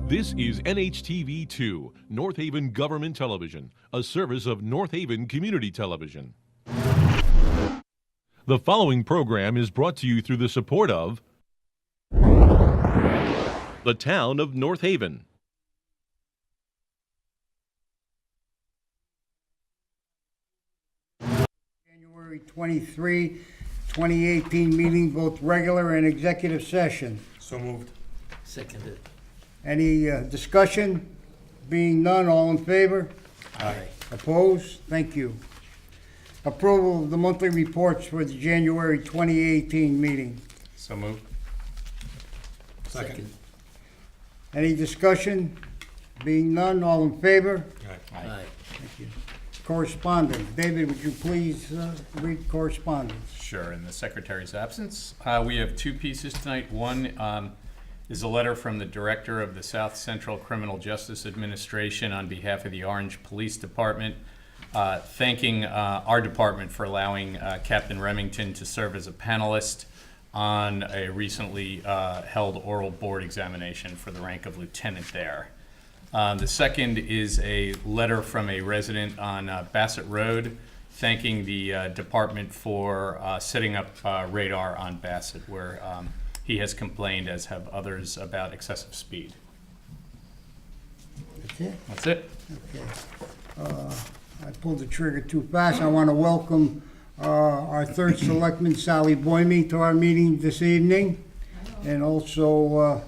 This is NHTV2, North Haven Government Television, a service of North Haven Community Television. The following program is brought to you through the support of the Town of North Haven. January 23, 2018 meeting, both regular and executive session. So moved. Seconded. Any discussion? Being none, all in favor? Aye. Opposed? Thank you. Approval of the monthly reports for the January 2018 meeting. So moved. Second. Any discussion? Being none, all in favor? Aye. Thank you. Correspondence. David, would you please read correspondence? Sure. In the secretary's absence, we have two pieces tonight. One is a letter from the director of the South Central Criminal Justice Administration on behalf of the Orange Police Department, thanking our department for allowing Captain Remington to serve as a panelist on a recently held oral board examination for the rank of lieutenant there. The second is a letter from a resident on Bassett Road, thanking the department for setting up radar on Bassett, where he has complained, as have others, about excessive speed. That's it? That's it. Okay. I pulled the trigger too fast. I want to welcome our third selectman, Sally Boyme, to our meeting this evening. And also,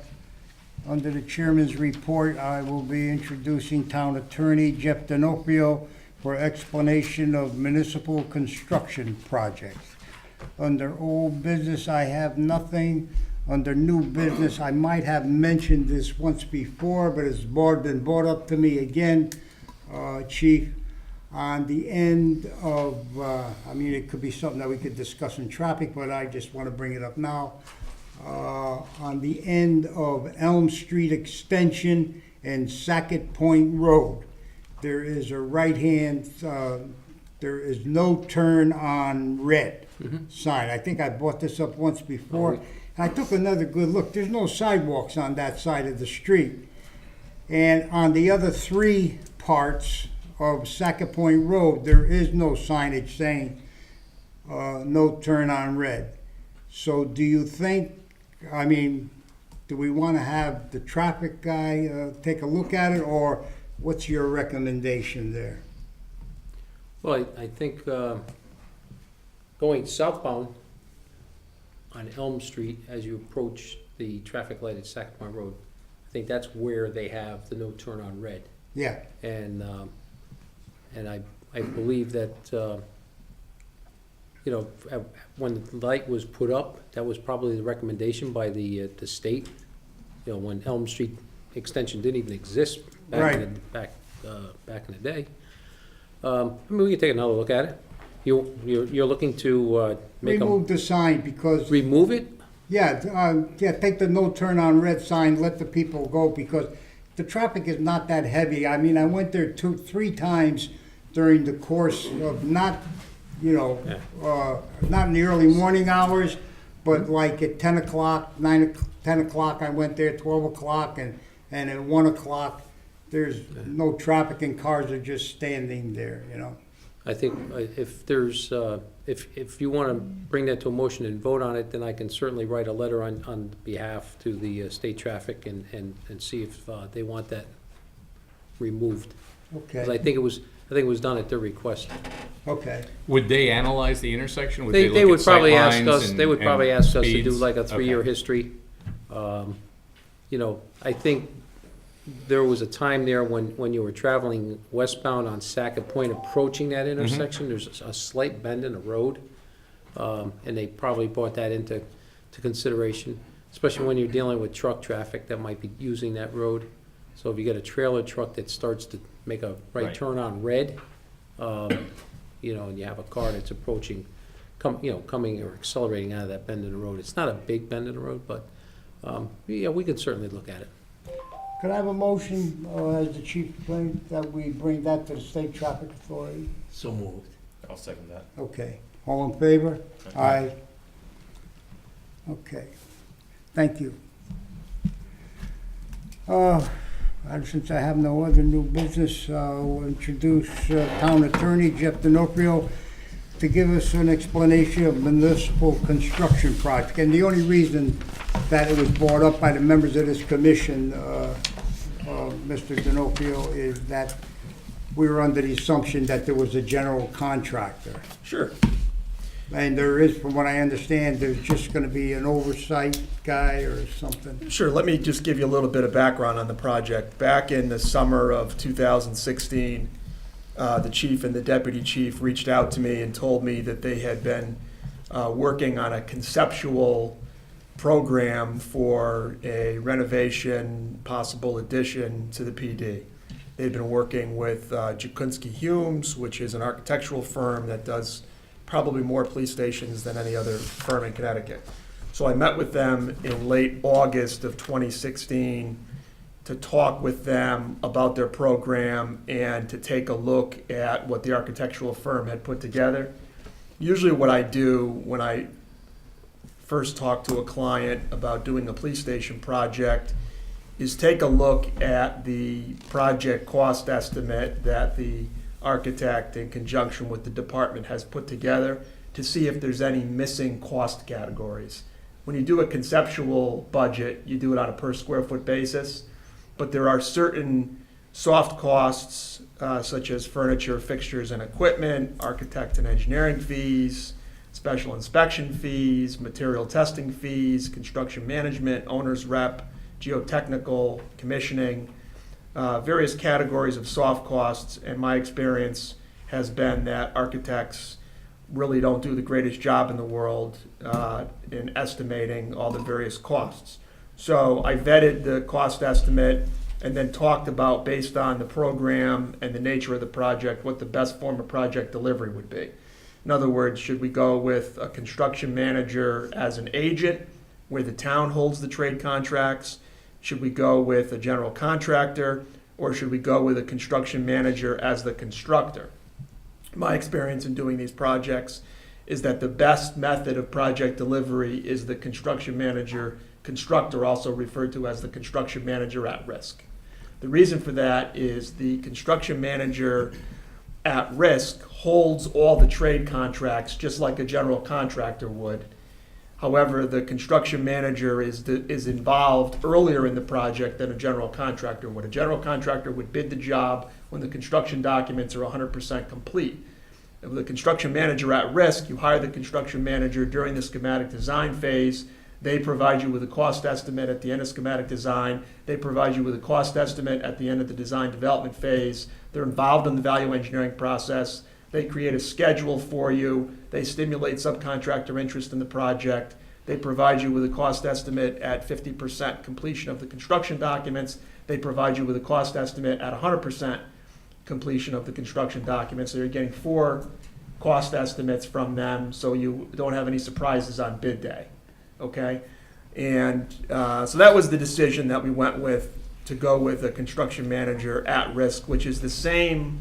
under the chairman's report, I will be introducing Town Attorney Jeff D'Onofrio for explanation of municipal construction projects. Under old business, I have nothing. Under new business, I might have mentioned this once before, but it's been brought up to me again, Chief, on the end of, I mean, it could be something that we could discuss in traffic, but I just want to bring it up now. On the end of Elm Street Extension and Sackett Point Road, there is a right-hand, there is no turn on red sign. I think I brought this up once before. I took another good look. There's no sidewalks on that side of the street. And on the other three parts of Sackett Point Road, there is no signage saying no turn on red. So do you think, I mean, do we want to have the traffic guy take a look at it, or what's your recommendation there? Well, I think going southbound on Elm Street, as you approach the traffic light at Sackett Point Road, I think that's where they have the no turn on red. Yeah. And I believe that, you know, when the light was put up, that was probably the recommendation by the state. You know, when Elm Street Extension didn't even exist back in the day. I mean, we can take another look at it. You're looking to make Remove the sign because, remove it? yeah, take the no turn on red sign, let the people go, because the traffic is not that heavy. I mean, I went there 2-3 times during the course of not, you know, not in the early morning hours, but like at 10 o'clock, 10 o'clock, I went there, 12 o'clock, and at 1 o'clock, there's no traffic and cars are just standing there, you know. I think if there's, if you want to bring that to a motion and vote on it, then I can certainly write a letter on behalf to the state traffic and see if they want that removed. Okay, 'Cause I think it was done at their request. okay. Would they analyze the intersection? Would They look would at probably sight ask lines us, and- they would probably ask us to do speeds? like a 3-year Okay. history. You know, I think there was a time there when you were traveling westbound on Sackett Point, approaching that intersection, there's a slight bend in the road. And they probably brought that into consideration, especially when you're dealing with truck traffic that might be using that road. So if you get a trailer truck that starts to make a right turn on red, you know, and you have a car that's approaching, coming or accelerating out of that bend in the road. It's not a big bend in the road, but, yeah, we could certainly look at it. Could I have a motion, as the chief explained, that we bring that to the state traffic authority? So moved. I'll second that. Okay. All in favor? Aye. Okay. Thank you. Since I have no other new business, I'll introduce Town Attorney Jeff D'Onofrio to give us an explanation of municipal construction project. And the only reason that it was brought up by the members of this commission, Mr. D'Onofrio, is that we were under the assumption that there was a general contractor. Sure. And there is, from what I understand, there's just gonna be an oversight guy or something. Sure, let me just give you a little bit of background on the project. Back in the summer of 2016, the chief and the deputy chief reached out to me and told me that they had been working on a conceptual program for a renovation, possible addition to the PD. They've been working with Jakunski Humes, which is an architectural firm that does probably more police stations than any other firm in Connecticut. So I met with them in late August of 2016 to talk with them about their program and to take a look at what the architectural firm had put together. Usually what I do when I first talk to a client about doing a police station project is take a look at the project cost estimate that the architect in conjunction with the department has put together to see if there's any missing cost categories. When you do a conceptual budget, you do it on a per square foot basis, but there are certain soft costs such as furniture, fixtures, and equipment, architect and engineering fees, special inspection fees, material testing fees, construction management, owner's rep, geotechnical, commissioning, various categories of soft costs, and my experience has been that architects really don't do the greatest job in the world in estimating all the various costs. So I vetted the cost estimate and then talked about, based on the program and the nature of the project, what the best form of project delivery would be. In other words, should we go with a construction manager as an agent where the town holds the trade contracts? Should we go with a general contractor, or should we go with a construction manager as the constructor? My experience in doing these projects is that the best method of project delivery is the construction manager constructor, also referred to as the construction manager at risk. The reason for that is the construction manager at risk holds all the trade contracts just like a general contractor would. However, the construction manager is involved earlier in the project than a general contractor would. A general contractor would bid the job when the construction documents are 100% complete. With the construction manager at risk, you hire the construction manager during the schematic design phase. They provide you with a cost estimate at the end of schematic design. They provide you with a cost estimate at the end of the design development phase. They're involved in the value engineering process. They create a schedule for you. They stimulate subcontractor interest in the project. They provide you with a cost estimate at 50% completion of the construction documents. They provide you with a cost estimate at 100% completion of the construction documents. So you're getting 4 cost estimates from them, so you don't have any surprises on bid day. Okay? And so that was the decision that we went with, to go with a construction manager at risk, which is the same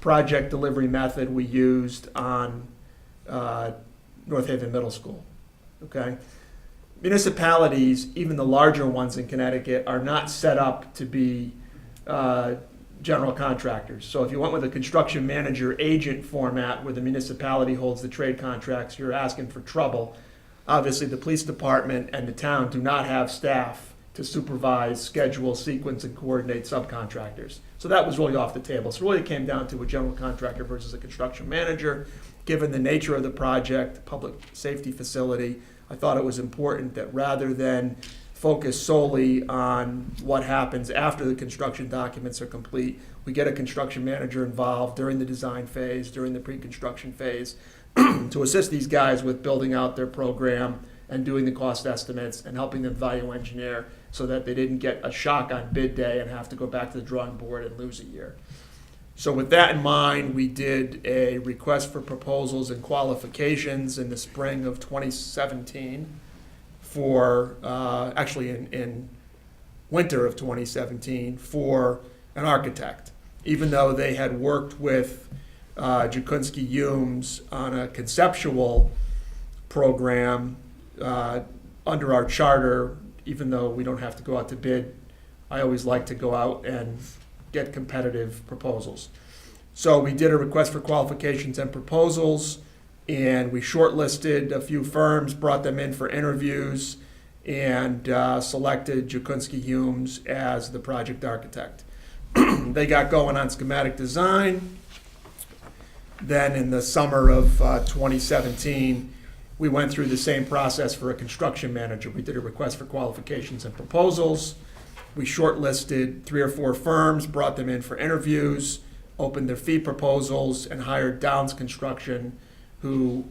project delivery method we used on North Haven Middle School. Okay? Municipalities, even the larger ones in Connecticut, are not set up to be general contractors. So if you went with a construction manager agent format where the municipality holds the trade contracts, you're asking for trouble. Obviously, the police department and the town do not have staff to supervise, schedule, sequence, and coordinate subcontractors. So that was really off the table. So really it came down to a general contractor versus a construction manager. Given the nature of the project, public safety facility, I thought it was important that rather than focus solely on what happens after the construction documents are complete, we get a construction manager involved during the design phase, during the pre-construction phase, to assist these guys with building out their program and doing the cost estimates and helping them value engineer so that they didn't get a shock on bid day and have to go back to the drawing board and lose a year. So with that in mind, we did a request for proposals and qualifications in the spring of 2017 for, actually in winter of 2017, for an architect. Even though they had worked with Jakunski Humes on a conceptual program under our charter, even though we don't have to go out to bid I always like to go out and get competitive proposals. So we did a request for qualifications and proposals, and we shortlisted a few firms, brought them in for interviews, and selected Jakunski Humes as the project architect. They got going on schematic design. Then in the summer of 2017, we went through the same process for a construction manager. We did a request for qualifications and proposals. We shortlisted 3 or 4 firms, brought them in for interviews, opened their fee proposals, and hired Downs Construction, who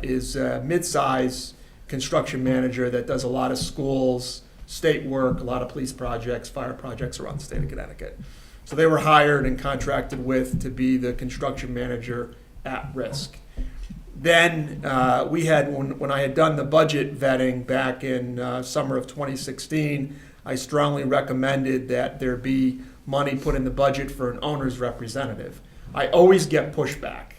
is a mid-size construction manager that does a lot of schools, state work, a lot of police projects, fire projects around the state of Connecticut. So they were hired and contracted with to be the construction manager at risk. Then we had, when I had done the budget vetting back in summer of 2016, I strongly recommended that there be money put in the budget for an owner's representative. I always get pushback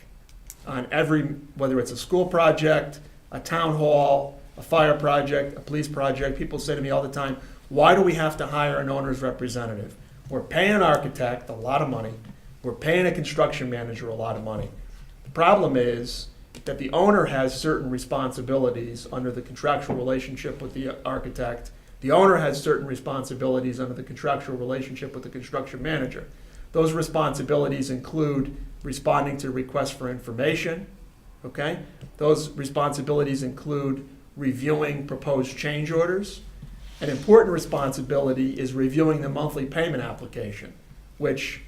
on every, whether it's a school project, a town hall, a fire project, a police project. People say to me all the time, why do we have to hire an owner's representative? We're paying an architect a lot of money. We're paying a construction manager a lot of money. The problem is that the owner has certain responsibilities under the contractual relationship with the architect. The owner has certain responsibilities under the contractual relationship with the construction manager. Those responsibilities include responding to requests for information, okay? Those responsibilities include reviewing proposed change orders. An important responsibility is reviewing the monthly payment application, which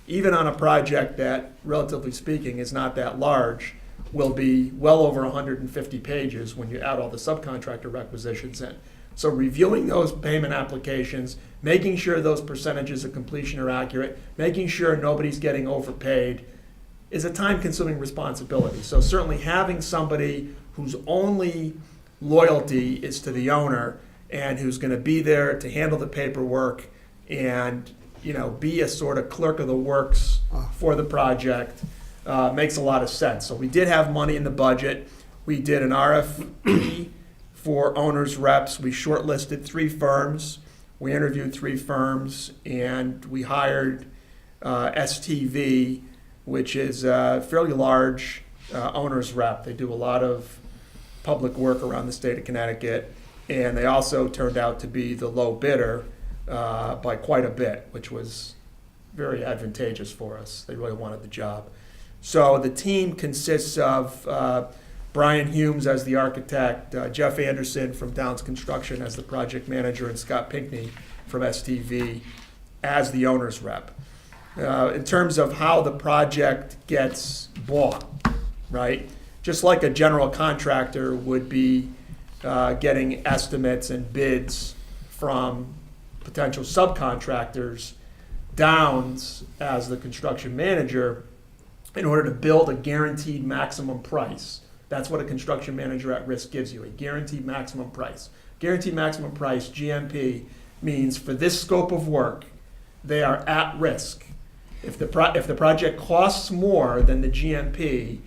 even on a project that, relatively speaking, is not that large, will be well over 150 pages when you add all the subcontractor requisitions in. So reviewing those payment applications, making sure those percentages of completion are accurate, making sure nobody's getting overpaid is a time-consuming responsibility. So certainly having somebody whose only loyalty is to the owner and who's going to be there to handle the paperwork and, you know, be a sort of clerk of the works for the project makes a lot of sense. So we did have money in the budget. We did an RFP for owners' reps. We shortlisted 3 firms. We interviewed 3 firms, and we hired STV, which is a fairly large owners' rep. They do a lot of public work around the state of Connecticut, and they also turned out to be the low bidder by quite a bit, which was very advantageous for us. They really wanted the job. So the team consists of Brian Humes as the architect, Jeff Anderson from Downs Construction as the project manager, and Scott Pinkney from STV as the owner's rep. In terms of how the project gets bought, right? Just like a general contractor would be getting estimates and bids from potential subcontractors, Downs as the construction manager, in order to build a guaranteed maximum price. That's what a construction manager at risk gives you, a guaranteed maximum price. Guaranteed maximum price, GMP, means for this scope of work, they are at risk. If the project costs more than the GMP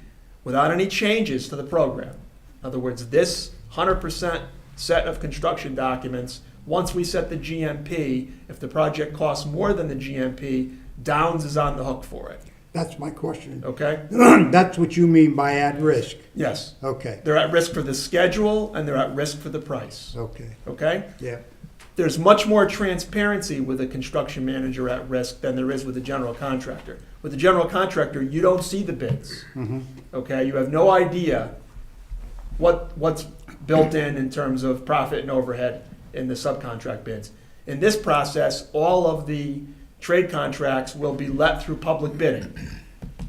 without any changes to the program, in other words, this 100% set of construction documents, once we set the GMP, if the project costs more than the GMP, Downs is on the hook for it. That's my question. Okay? That's what you mean by at risk? Yes. Okay, They're at risk for the schedule and they're at risk for the price. okay, Okay? yeah. There's much more transparency with a construction manager at risk than there is with a general contractor. With a general contractor, you don't see the bids. Okay? You have no idea what's built in terms of profit and overhead in the subcontract bids. In this process, all of the trade contracts will be let through public bidding.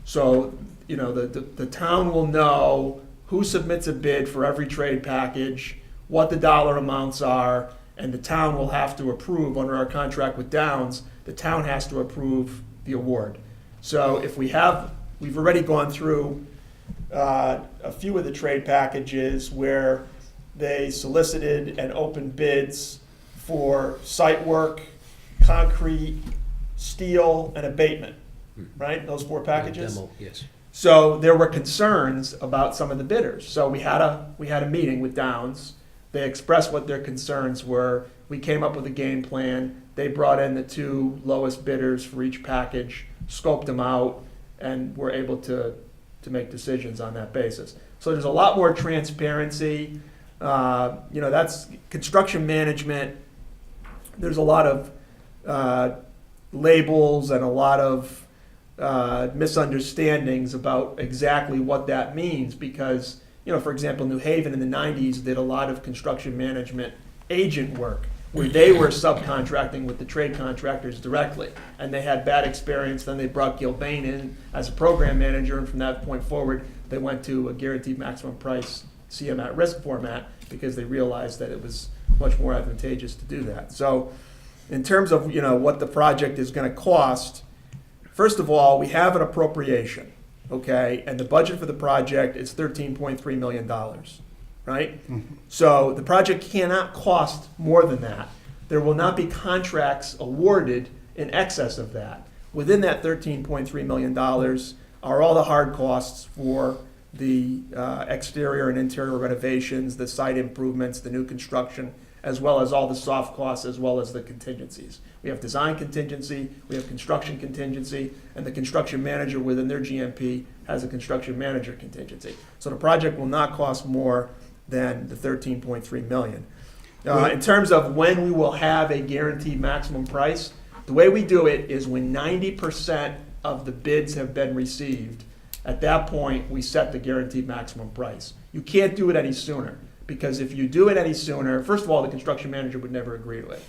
So, you know, the town will know who submits a bid for every trade package, what the dollar amounts are, and the town will have to approve under our contract with Downs, the town has to approve the award. So if we've already gone through a few of the trade packages where they solicited and opened bids for site work, concrete, steel, and abatement, right? Those 4 packages. Demo, yes. So there were concerns about some of the bidders. So we had a meeting with Downs. They expressed what their concerns were. We came up with a game plan. They brought in the 2 lowest bidders for each package, scoped them out, and were able to make decisions on that basis. So there's a lot more transparency. That's construction management. There's a lot of labels and a lot of misunderstandings about exactly what that means because, for example, New Haven in the 90s did a lot of construction management agent work where they were subcontracting with the trade contractors directly. And they had bad experience. Then they brought Gilbane in as a program manager, and from that point forward, they went to a guaranteed maximum price CM at risk format because they realized that it was much more advantageous to do that. So in terms of what the project is going to cost, first of all, we have an appropriation, okay? And the budget for the project is $13.3 million. Right? So the project cannot cost more than that. There will not be contracts awarded in excess of that. Within that $13.3 million are all the hard costs for the exterior and interior renovations, the site improvements, the new construction, as well as all the soft costs, as well as the contingencies. We have design contingency, we have construction contingency, and the construction manager within their GMP has a construction manager contingency. So the project will not cost more than the $13.3 million. In terms of when we will have a guaranteed maximum price, the way we do it is when 90% of the bids have been received, at that point we set the guaranteed maximum price. You can't do it any sooner because if you do it any sooner, first of all, the construction manager would never agree to it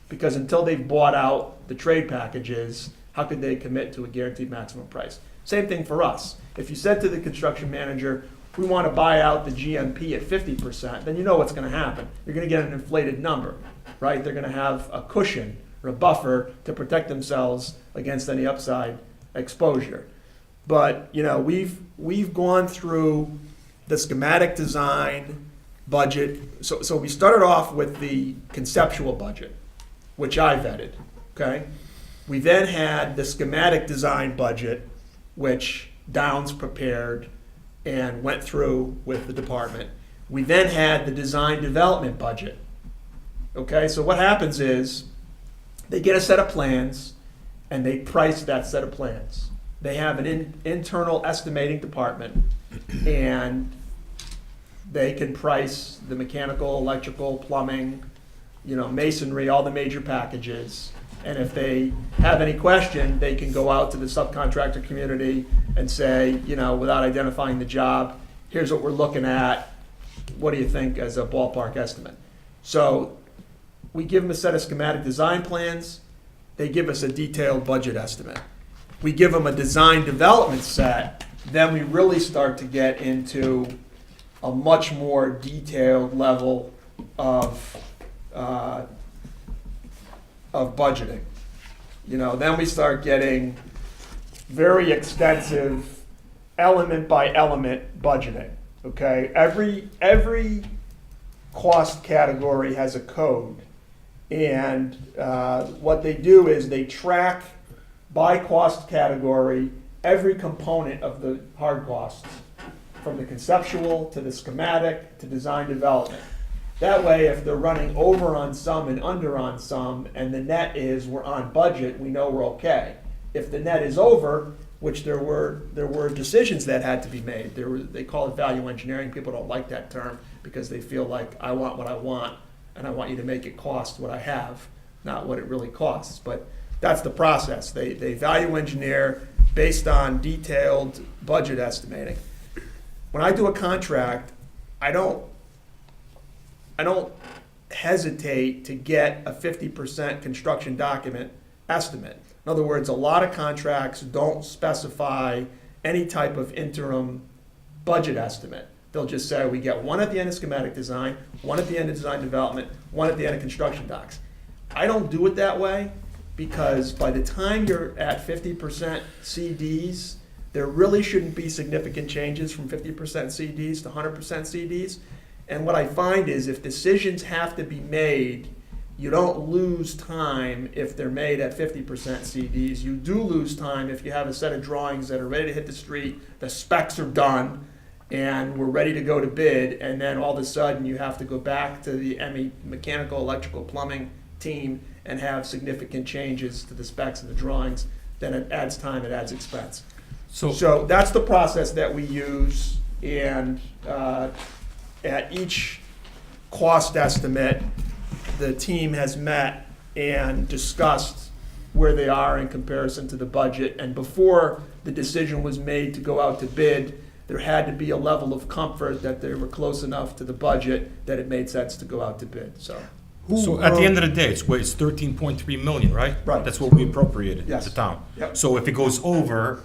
because until they've bought out the trade packages, how could they commit to a guaranteed maximum price? Same thing for us. If you said to the construction manager, we want to buy out the GMP at 50%, then you know what's going to happen. You're going to get an inflated number, right? They're going to have a cushion or a buffer to protect themselves against any upside exposure. But, we've gone through the schematic design budget. So we started off with the conceptual budget, which I vetted, okay? We then had the schematic design budget, which Downs prepared and went through with the department. We then had the design development budget. Okay, so what happens is they get a set of plans and they price that set of plans. They have an internal estimating department and they can price the mechanical, electrical, plumbing, masonry, all the major packages. And if they have any question, they can go out to the subcontractor community and say, without identifying the job, here's what we're looking at. What do you think as a ballpark estimate? So we give them a set of schematic design plans. They give us a detailed budget estimate. We give them a design development set. Then we really start to get into a much more detailed level of budgeting. Then we start getting very extensive element by element budgeting. Okay, every cost category has a code, and what they do is they track by cost category every component of the hard costs, from the conceptual to the schematic to design development. That way, if they're running over on some and under on some, and the net is we're on budget, we know we're okay. If the net is over, which there were decisions that had to be made. They call it value engineering. People don't like that term because they feel like I want what I want, and I want you to make it cost what I have, not what it really costs. But that's the process. They value engineer based on detailed budget estimating. When I do a contract, I don't hesitate to get a 50% construction document estimate. In other words, a lot of contracts don't specify any type of interim budget estimate. They'll just say, we get one at the end of schematic design, one at the end of design development, one at the end of construction docs. I don't do it that way because by the time you're at 50% CDs, there really shouldn't be significant changes from 50% CDs to 100% CDs. And what I find is if decisions have to be made, you don't lose time if they're made at 50% CDs. You do lose time if you have a set of drawings that are ready to hit the street, the specs are done, and we're ready to go to bid, and then all of a sudden you have to go back to the mechanical, electrical, plumbing team and have significant changes to the specs and the drawings, then it adds time, it adds expense. So that's the process that we use, and at each cost estimate, the team has met and discussed where they are in comparison to the budget. And before the decision was made to go out to bid, there had to be a level of comfort that they were close enough to the budget that it made sense to go out to bid, so. So at the end of the day, it's 13.3 million, right? Right. That's what we appropriated Yes. to town. Yep. So if it goes over,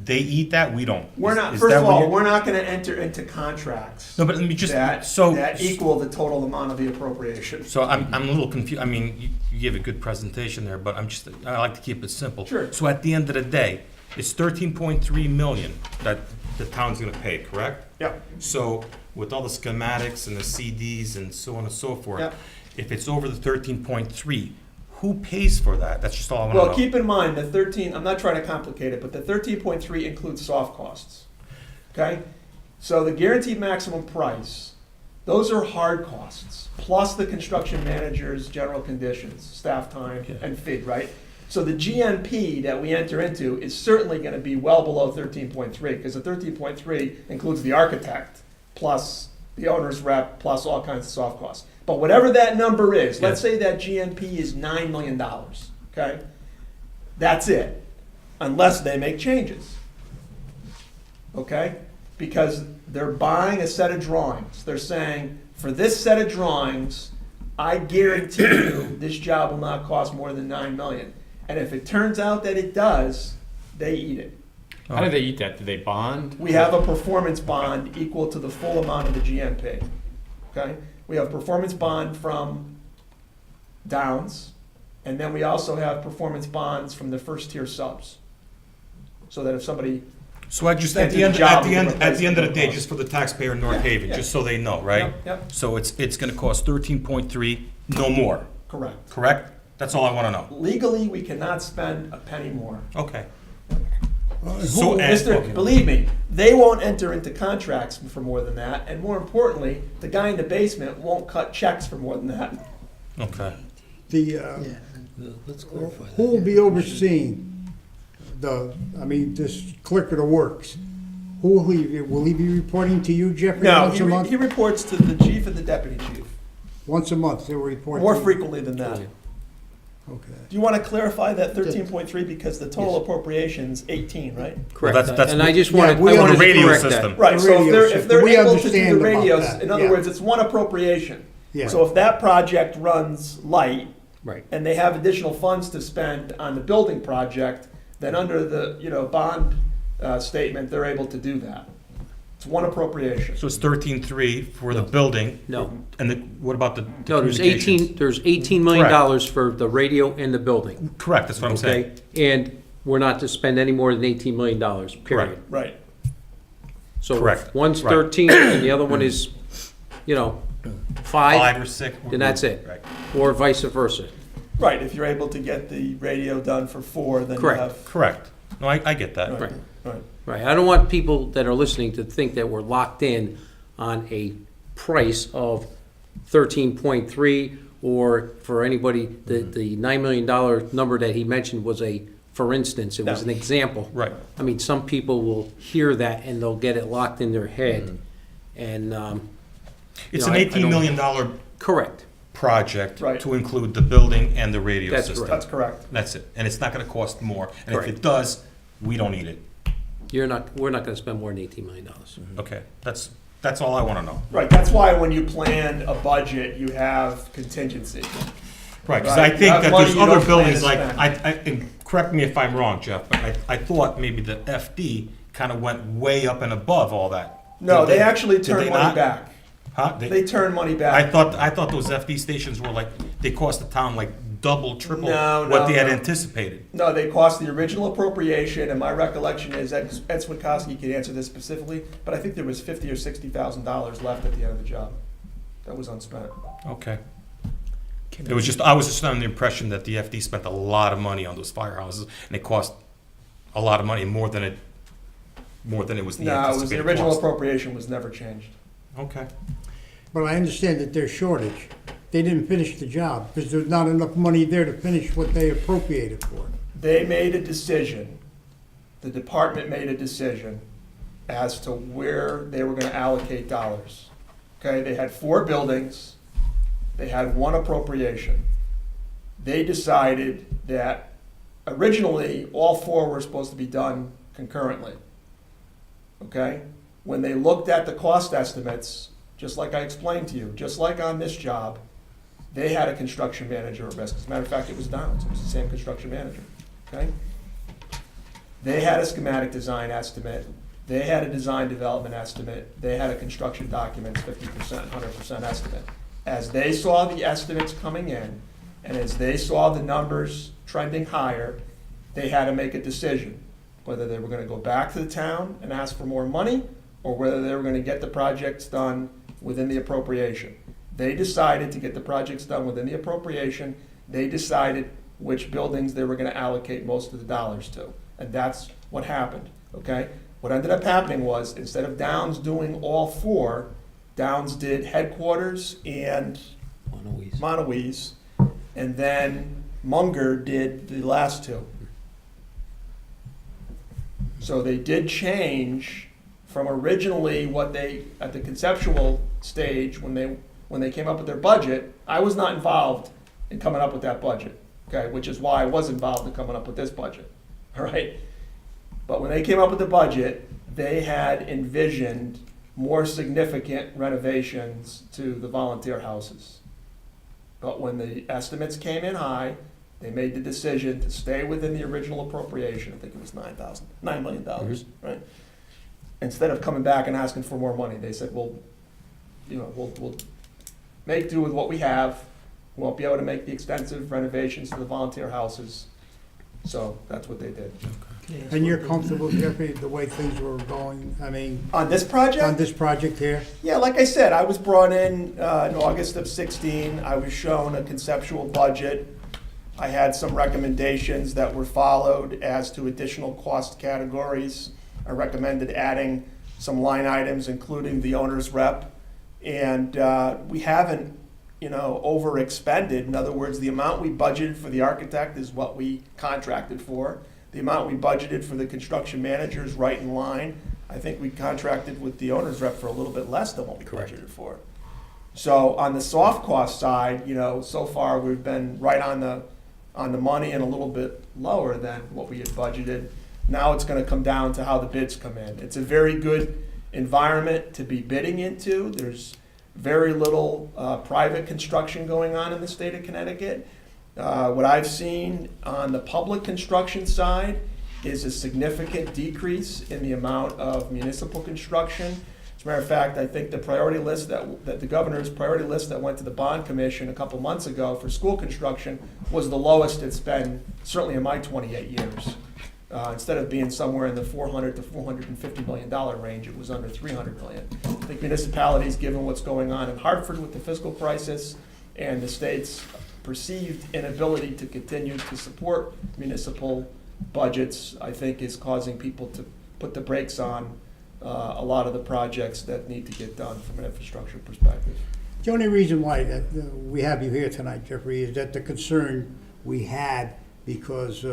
they eat that, we don't. We're not, Is first that of what all, you're- we're not gonna enter into contracts No, but let me just, that so, equal the total amount of the appropriation. so I'm a little confused, I mean, you gave a good presentation there, but I like to keep it simple. Sure. So at the end of the day, it's 13.3 million that the town's gonna pay, correct? Yep. So with all the schematics and the CDs and so on and so forth, Yep. if it's over the 13.3, who pays for that? That's just all I wanna know. Well, keep in mind, the 13, I'm not trying to complicate it, but the 13.3 includes soft costs, okay? So the guaranteed maximum price, those are hard costs, plus the construction manager's general conditions, staff time, and fee, right? So the GNP that we enter into is certainly gonna be well below 13.3, because the 13.3 includes the architect, plus the owner's rep, plus all kinds of soft costs. But whatever that number is, let's say that GNP is $9 million, okay? That's it, unless they make changes, okay? Because they're buying a set of drawings. They're saying, for this set of drawings, I guarantee you this job will not cost more than $9 million. And if it turns out that it does, they eat it. How do they eat that? Do they bond? We have a performance bond equal to the full amount of the GNP, okay? We have performance bond from Downs, and then we also have performance bonds from the first tier subs. So that if somebody, So I just, at Send the to end, the job at the with end, the at the end of the day, replacement just for the taxpayer in North Yeah, Haven, yeah. just so they know, right? Yep. So it's gonna cost 13.3, no more, correct. correct? That's all I wanna know. Legally, we cannot spend a penny more. Okay. Who- So, and- Mister, okay. believe me, they won't enter into contracts for more than that, and more importantly, the guy in the basement won't cut checks for more than that. Okay. The, Let's clarify that. who will be overseeing this clerk of the works? Who will he be reporting to you, Jeffrey, No, once a month? he reports to the chief and the deputy chief, Once a month, they'll report? more to you? frequently than that. Okay. Do you want to clarify that 13.3, because the total Yes. appropriation's 18, right? Correct. that's And I what- just Yeah, wanted, we I on wanted the to radio correct system. that. Right, The so if radio they're system. We able to do understand the about radios, that, in other yeah. words, it's one appropriation. Yeah. So if that project runs light, Right. and they have additional funds to spend on the building project, then under the, bond statement, they're able to do that. It's one appropriation. So it's 13.3 for the building, No, and what about the no, there's communications? there's $18 million for the radio and the building, Correct, that's what I'm saying. okay? And we're not to spend any more than $18 million, period. Right. So Correct. if one's Right. 13 and the other one is, 5, 5 or 6. then that's it. Right. Or vice versa. Right, if you're able to get the radio done for 4, then you Correct. have. Correct. No, I get that. Right. Right. Right, I don't want people that are listening to think that we're locked in on a price of 13.3, or for anybody, the $9 million number that he mentioned was for instance, it was an No. example. Right. I mean, some people will hear that and they'll get it locked in their head, and, It's know, an I $18 don't- million correct, project Right. to include the building and the radio That's system. That's correct. That's it. And it's not gonna cost more. And if Correct. it does, we don't need it. we're not gonna spend more than $18 million. Okay, that's all I wanna know. Right, that's why when you plan a budget, you have contingency. Right, because Right. I You think have that money there's you other don't plan buildings to like, spend. and correct me if I'm wrong, Jeff, but I thought maybe the FD kind of went way up and above all that. No, Did they actually did turn they money not? back. Huh? They turn money I back. thought those FD stations were like, they cost the town like double, triple No, what no, they had no. anticipated. No, they cost the original appropriation, and my recollection is, Ed Switkowski can answer this specifically, but I think there was $50,000 or $60,000 left at the end of the job. That was unspent. Okay. I was just under the impression that the FD spent a lot of money on those firehouses, and it cost a lot of money, more than it was the No, it was the anticipated original cost. appropriation was never changed. Okay. But I understand that there's shortage. they didn't finish the job, because there's not enough money there to finish what they appropriated for. They made a decision, the department made a decision as to where they were gonna allocate dollars. Okay, they had 4 buildings, they had 1 appropriation. They decided that originally, all 4 were supposed to be done concurrently. Okay? When they looked at the cost estimates, just like I explained to you, just like on this job, they had a construction manager at risk. As a matter of fact, it was Downs, it was the same construction manager. Okay? They had a schematic design estimate, they had a design development estimate, they had a construction documents, 50%, 100% estimate. As they saw the estimates coming in, and as they saw the numbers trending higher, they had to make a decision, whether they were gonna go back to the town and ask for more money, or whether they were gonna get the projects done within the appropriation. They decided to get the projects done within the appropriation. They decided which buildings they were gonna allocate most of the dollars to. And that's what happened, okay? What ended up happening was, instead of Downs doing all 4, Downs did headquarters and Monowese, and then Munger did the last 2. So they did change from originally what they, at the conceptual stage, when they came up with their budget. I was not involved in coming up with that budget, okay, which is why I was involved in coming up with this budget, all right? But when they came up with the budget, they had envisioned more significant renovations to the volunteer houses. But when the estimates came in high, they made the decision to stay within the original appropriation. I think it was $9 million, right? Instead of coming back and asking for more money, they said, well, we'll make do with what we have. We won't be able to make the extensive renovations to the volunteer houses. So that's what they did. And you're comfortable, Jeffrey, the way things were going, I mean, On this project? on this project here? Yeah, like I said, I was brought in August of 16. I was shown a conceptual budget. I had some recommendations that were followed as to additional cost categories. I recommended adding some line items, including the owner's rep. And we haven't, overexpended. In other words, the amount we budgeted for the architect is what we contracted for. The amount we budgeted for the construction manager is right in line. I think we contracted with the owner's rep for a little bit less than what we budgeted for. So on the soft cost side, so far we've been right on the money and a little bit lower than what we had budgeted. Now it's gonna come down to how the bids come in. It's a very good environment to be bidding into. There's very little private construction going on in the state of Connecticut. What I've seen on the public construction side is a significant decrease in the amount of municipal construction. As a matter of fact, I think the priority list that the governor's priority list that went to the bond commission a couple months ago for school construction was the lowest it's been certainly in my 28 years. Instead of being somewhere in the $400 to $450 million range, it was under $300 million. I think municipalities, given what's going on in Hartford with the fiscal crisis and the state's perceived inability to continue to support municipal budgets, I think is causing people to put the brakes on a lot of the projects that need to get done from an infrastructure perspective. The only reason why that we have you here tonight, Jeffrey, is that the concern we had, because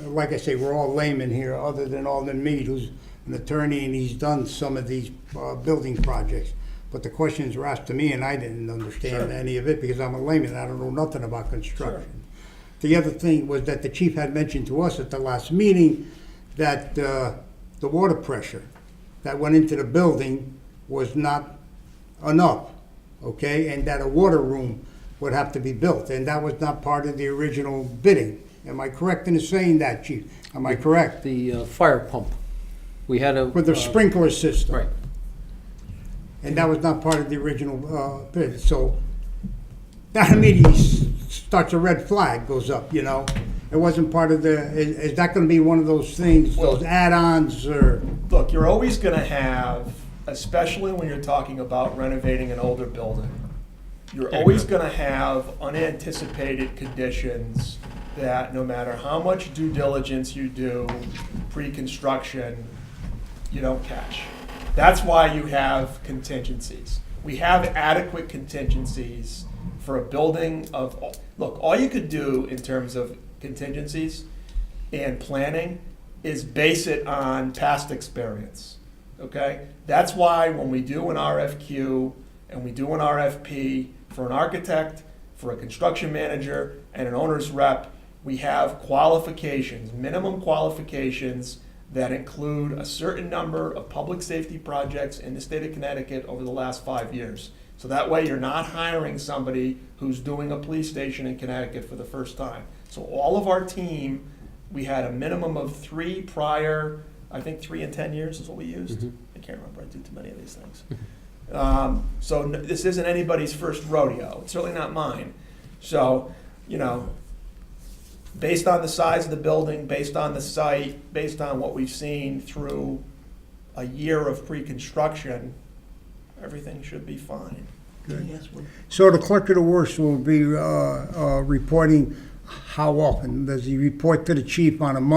like I say, we're all laymen here, other than Alden Mead, who's an attorney, and he's done some of these building projects. But the questions were asked to me, and I didn't understand Sure. any of it, because I'm a layman, I don't know nothing about construction. Sure. The other thing was that the chief had mentioned to us at the last meeting that the water pressure that went into the building was not enough, okay? And that a water room would have to be built, and that was not part of the original bidding. Am I correct in saying that, chief? Am I correct? The fire pump, we had a. For the sprinkler system? Right. And that was not part of the original bid, so that immediately starts a red flag, goes up, It wasn't part of is that gonna be one of those things, those add-ons, or? Look, you're always gonna have, especially when you're talking about renovating an older building, you're always gonna have unanticipated conditions that no matter how much due diligence you do pre-construction, you don't catch. That's why you have contingencies. we have adequate contingencies for a building of, look, all you could do in terms of contingencies and planning is base it on past experience, okay? That's why when we do an RFQ and we do an RFP for an architect, for a construction manager, and an owner's rep, we have qualifications, minimum qualifications that include a certain number of public safety projects in the state of Connecticut over the last 5 years. So that way you're not hiring somebody who's doing a police station in Connecticut for the first time. So all of our team, we had a minimum of 3 prior, I think 3 and 10 years is what we used. I can't remember, I do too many of these things. This isn't anybody's first rodeo, it's certainly not mine. So, you know, based on the size of the building, based on the site, based on what we've seen through a year of pre-construction, everything should be fine. So the clerk of the works will be reporting how often? Does he report to the chief on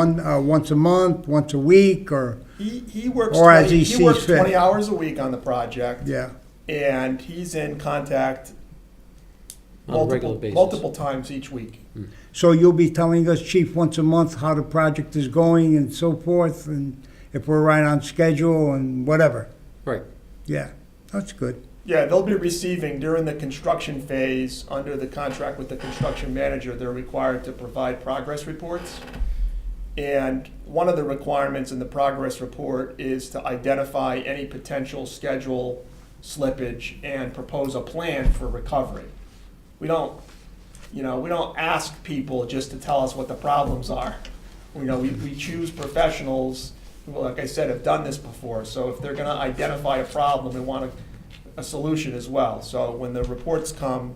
once a month, once a week, or? He works Or as 20, he he sees works fit. 20 hours a week on the project. Yeah, And he's in contact On a regular basis. multiple times each week. so you'll be telling us, chief, once a month how the project is going and so forth, and if we're right on schedule and whatever? Right. Yeah, that's good. Yeah, they'll be receiving during the construction phase, under the contract with the construction manager, they're required to provide progress reports. And one of the requirements in the progress report is to identify any potential schedule slippage and propose a plan for recovery. We don't ask people just to tell us what the problems are. We choose professionals who, like I said, have done this before. So if they're gonna identify a problem, we want a solution as well. So when the reports come,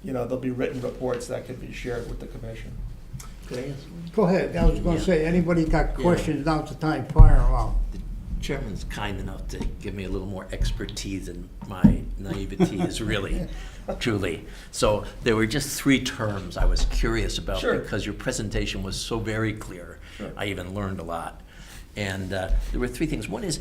there'll be written reports that can be shared with the commission. Go ahead, I was gonna say, anybody got questions, now's the time, fire alarm. Chairman's kind enough to give me a little more expertise than my naivety is really, truly. So there were just 3 terms I was curious about Sure. because your presentation was so very clear. Sure. I even learned a lot. And there were 3 things. One is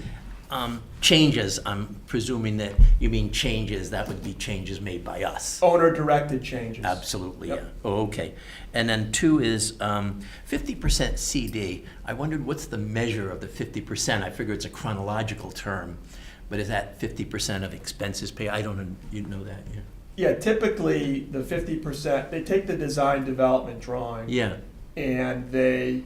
changes. I'm presuming that you mean changes, that would be changes made by us. Owner-directed changes. Absolutely, Yep. yeah. Oh, okay. And then 2 is 50% CD. I wondered what's the measure of the 50%? I figure it's a chronological term, but is that 50% of expenses paid? I don't know, you know that, yeah? Yeah, typically, the 50%, they take the design development drawing. Yeah, And they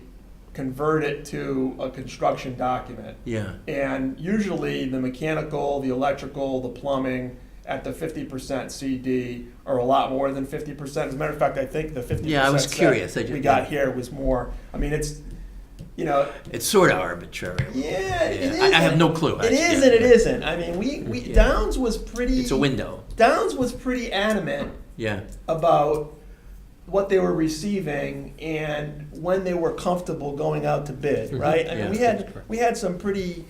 convert it to a construction document. yeah. And usually the mechanical, the electrical, the plumbing at the 50% CD are a lot more than 50%. As a matter of fact, I think the 50% Yeah, I was set curious. we got here was more. I mean, it's, It's sort of arbitrary. yeah, it is. I have no clue. It actually. is and it isn't. I mean, we Yeah. Downs was pretty. It's a window, Downs was pretty adamant yeah. about what they were receiving and when they were comfortable going out to bid, right? I mean, Yeah, that's correct. we had some pretty,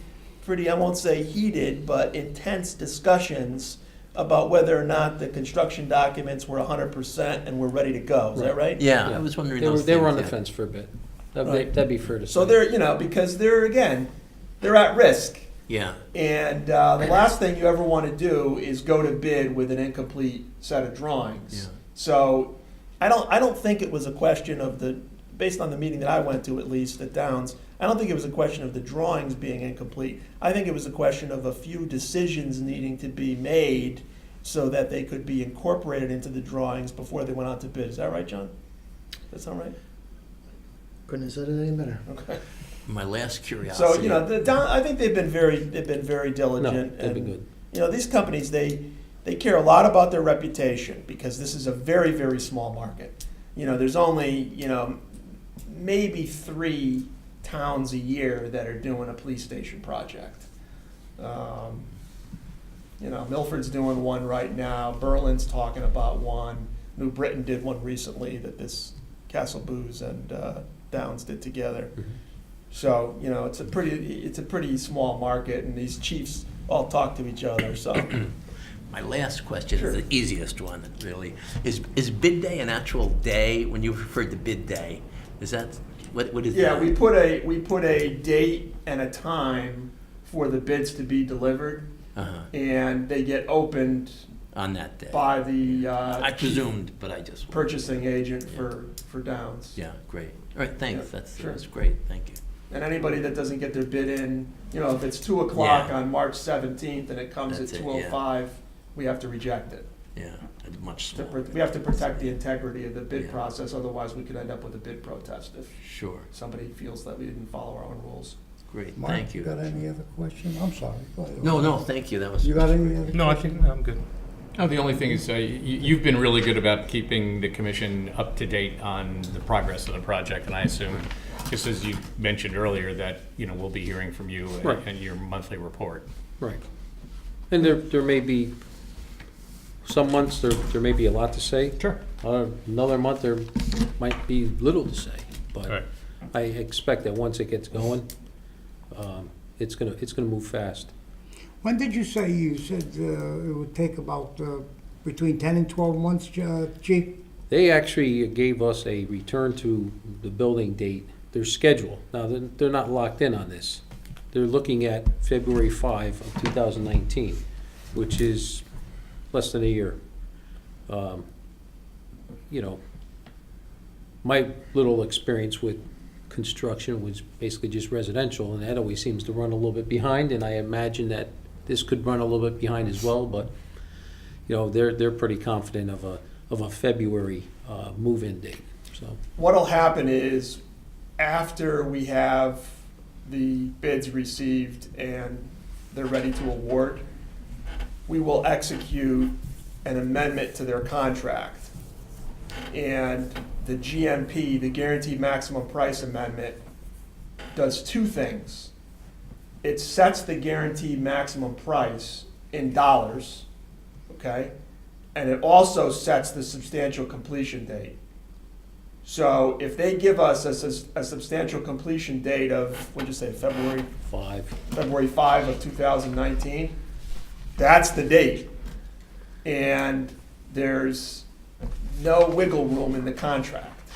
I won't say heated, but intense discussions about whether or not the construction documents were 100% and were ready to go. Is that right? Yeah, I was wondering They were, those they were things, on the yeah. fence for a bit. Right. That'd be fair to say. So they're, because they're at risk. Yeah, And the last thing you ever want to do is go to bid with an incomplete set of drawings. Yeah. So I don't think it was a question of based on the meeting that I went to at least at Downs, I don't think it was a question of the drawings being incomplete. I think it was a question of a few decisions needing to be made so that they could be incorporated into the drawings before they went out to bid. Is that right, John? Does that sound right? Couldn't have said it any better. Okay. my last curiosity. So, I think they've been very diligent. No, they've been and, good. These companies, they care a lot about their reputation because this is a very, very small market. There's only, maybe 3 towns a year that are doing a police station project. Milford's doing one right now. Berlin's talking about one. New Britain did one recently that this Castle Booze and Downs did together. So, it's a pretty small market, and these chiefs all talk to each other, so. My last question Sure. is the easiest one, really. Is bid day an actual day? When you referred to bid day, is that, what is that? Yeah, we put a date and a time for the bids to be delivered. Uh-huh. and they get opened On that day. by the I presumed, but I just. purchasing agent for Downs. Yeah, great. All right, thanks. Yeah, sure. That's great. Thank you. And anybody that doesn't get their bid in, you know, if it's 2 o'clock Yeah. on March 17th and it comes That's at it, 2:05, we have to reject it. Yeah, a much To smaller. We have to protect the integrity of the bid Yeah. process, otherwise we could end up with a bid protest if Sure. somebody feels that we didn't follow our own rules. Great. Mark, Thank you. got any other questions? I'm sorry. Go ahead. No, thank you. That was. You got any other? No, I think I'm good. Oh, the only thing is, you've been really good about keeping the commission up to date on the progress of the project, and I assume, just as you mentioned earlier, that, we'll be hearing from you Right. in your monthly report. Right. And there may be, some months there may be a lot to say. Sure. Another month, there might be little to say, Right. but I expect that once it gets going, it's gonna move fast. When did you say, you said it would take about between 10 and 12 months, Chief? They actually gave us a return to the building date, their schedule. Now, they're not locked in on this. They're looking at February 5 of 2019, which is less than a year. My little experience with construction was basically just residential, and that always seems to run a little bit behind, and I imagine that this could run a little bit behind as well, but, they're pretty confident of a February move-in date, so. What'll happen is, after we have the bids received and they're ready to award, we will execute an amendment to their contract. And the GMP, the Guaranteed Maximum Price Amendment, does two things. It sets the guaranteed maximum price in dollars, okay? And it also sets the substantial completion date. So if they give us a substantial completion date of, what'd you say, February 5 of 2019, that's the date. And there's no wiggle room in the contract.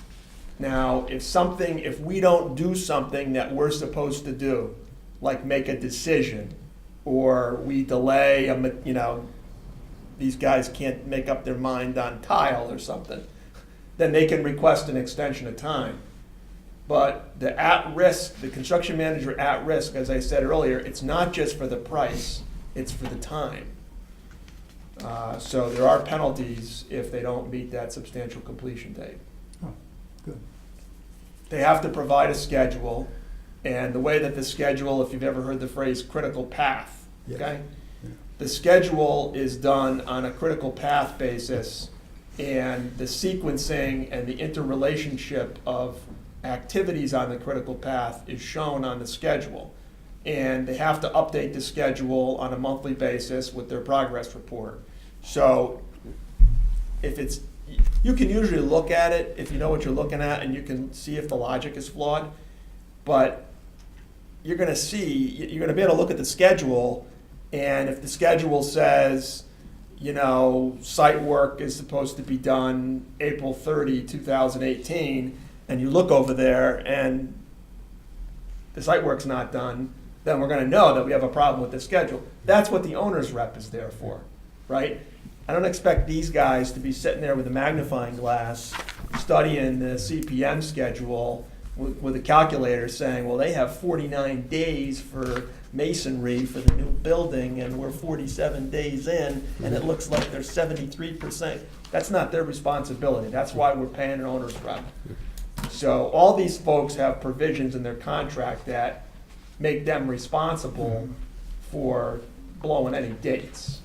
Now, if we don't do something that we're supposed to do, like make a decision, or we delay, these guys can't make up their mind on tile or something, then they can request an extension of time. But the at-risk, the construction manager at risk, as I said earlier, it's not just for the price, it's for the time. So there are penalties if they don't meet that substantial completion date. Oh, good. They have to provide a schedule, and the way that the schedule, if you've ever heard the phrase critical path, Yeah. okay? Yeah. The schedule is done on a critical path basis, and the sequencing and the interrelationship of activities on the critical path is shown on the schedule. And they have to update the schedule on a monthly basis with their progress report. So you can usually look at it if you know what you're looking at, and you can see if the logic is flawed. But you're gonna be able to look at the schedule, and if the schedule says, site work is supposed to be done April 30, 2018, and you look over there and the site work's not done, then we're gonna know that we have a problem with the schedule. That's what the owner's rep is there for, right? I don't expect these guys to be sitting there with a magnifying glass, studying the CPM schedule with a calculator saying, well, they have 49 days for masonry for the new building, and we're 47 days in, and it looks like they're 73%. That's not their responsibility. That's why we're paying an owner's rep. So all these folks have provisions in their contract that make them responsible for blowing any dates.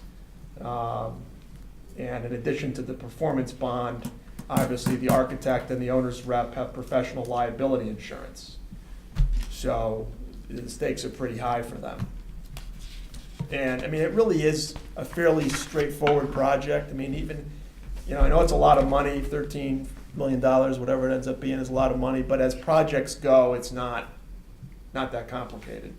And in addition to the performance bond, obviously the architect and the owner's rep have professional liability insurance. So the stakes are pretty high for them. And it really is a fairly straightforward project. Even, I know it's a lot of money, $13 million, whatever it ends up being is a lot of money, but as projects go, it's not that complicated.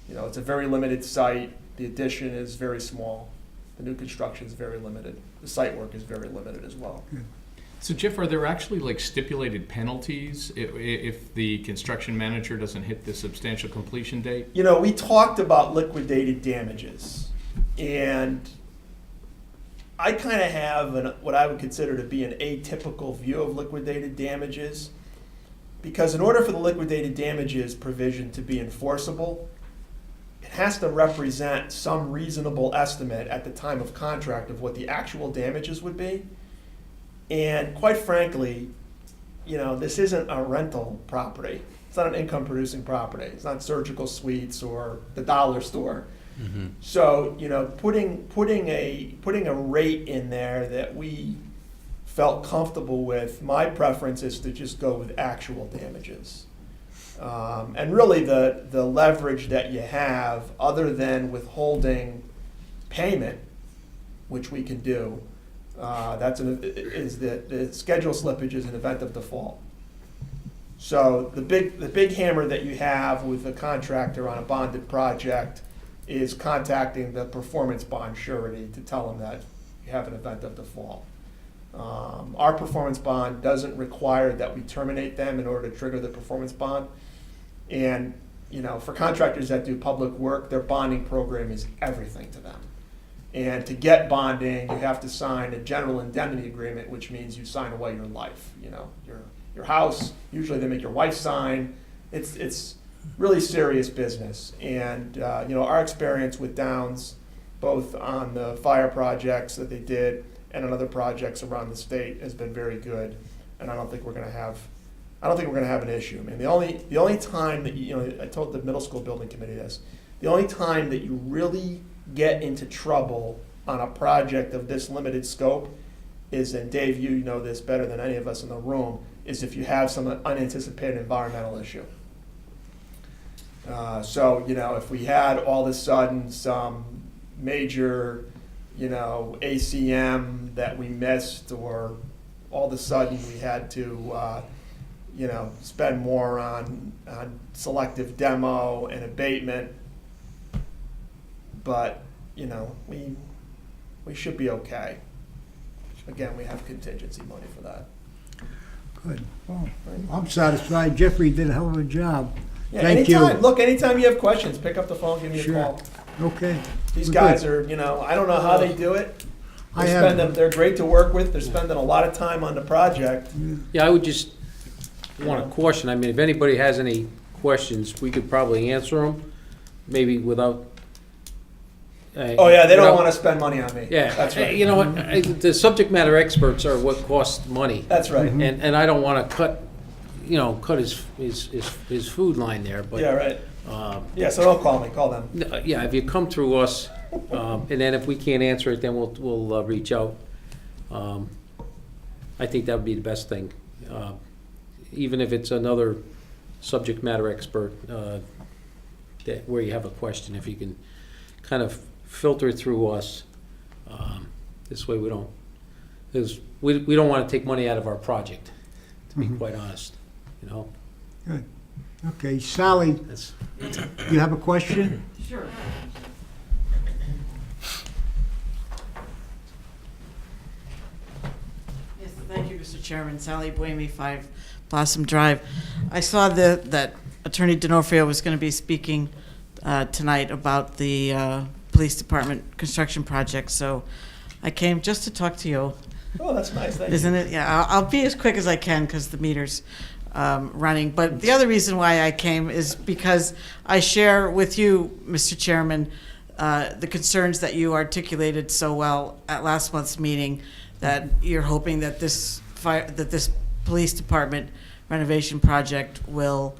It's a very limited site. The addition is very small. The new construction is very limited. The site work is very limited as well. So Jeff, are there actually like stipulated penalties if the construction manager doesn't hit the substantial completion date? You know, we talked about liquidated damages, and I kind of have what I would consider to be an atypical view of liquidated damages, because in order for the liquidated damages provision to be enforceable, it has to represent some reasonable estimate at the time of contract of what the actual damages would be. And quite frankly, you know, this isn't a rental property. It's not an income-producing property. It's not Surgical Suites or the dollar store. So, you know, putting a rate in there that we felt comfortable with, my preference is to just go with actual damages. And really the leverage that you have, other than withholding payment, which we can do, is that the schedule slippage is an event of default. So the big hammer that you have with a contractor on a bonded project is contacting the performance bond surety to tell them that you have an event of default. Our performance bond doesn't require that we terminate them in order to trigger the performance bond. And, you know, for contractors that do public work, their bonding program is everything to them. And to get bonding, you have to sign a general indemnity agreement, which means you sign away your life. You know, your house, usually they make your wife sign. It's really serious business. And, you know, our experience with Downs, both on the fire projects that they did and on other projects around the state, has been very good. And I don't think we're going to have an issue. I mean, the only time that you know, I told the middle school building committee this, the only time that you really get into trouble on a project of this limited scope is, and Dave, you know this better than any of us in the room, is if you have some unanticipated environmental issue. So, you know, if we had all of a sudden some major, you know, ACM that we missed, or all of a sudden we had to, you know, spend more on selective demo and abatement, but, you know, we should be okay. Again, we have contingency money for that. Good. Well, I'm satisfied. Jeffrey did a hell of a job. Yeah, Thank you. anytime. Look, anytime you have questions, pick up the phone, give me Sure. a call. Okay. These We're guys good. are, you know, I don't know how they do it. I have- They're great to work with. They're spending a lot of time on the project. Yeah, I would just want to caution, I mean, if anybody has any questions, we could probably answer them, maybe without. Oh, yeah, they don't without- want to spend money on me. Yeah, That's right. you know what, the subject matter experts are what cost money. That's right. And I don't want to cut his food line there, but. Yeah, right. um, Yeah, so don't call me, call them. Yeah, if you come through us, and then if we can't answer it, then we'll reach out. I think that would be the best thing. Even if it's another subject matter expert, where you have a question, if you can kind of filter through us, this way we don't, because we don't want to take money out of our project, to be quite honest, you know? Good. Okay, Sally, That's, you have a question? Sure. Yes, thank you, Mr. Chairman. Sally Buemi, 5 Blossom Drive. I saw that Attorney D'Onofrio was going to be speaking tonight about the police department construction project, so I came just to talk to you. Oh, that's nice, thank you. Isn't it? Yeah, I'll be as quick as I can because the meter's running. But the other reason why I came is because I share with you, Mr. Chairman, the concerns that you articulated so well at last month's meeting, that you're hoping that this police department renovation project will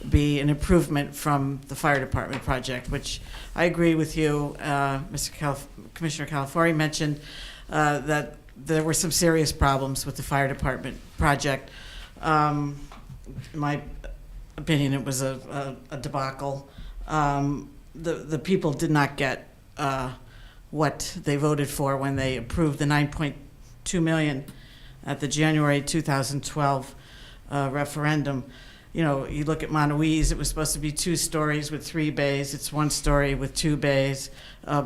be an improvement from the fire department project, which I agree with you. Commissioner Calafori mentioned that there were some serious problems with the fire department project. In my opinion, it was a debacle. The people did not get what they voted for when they approved the $9.2 million at the January 2012 referendum. You know, you look at Montaouise, it was supposed to be 2 stories with 3 bays. It's 1 story with 2 bays.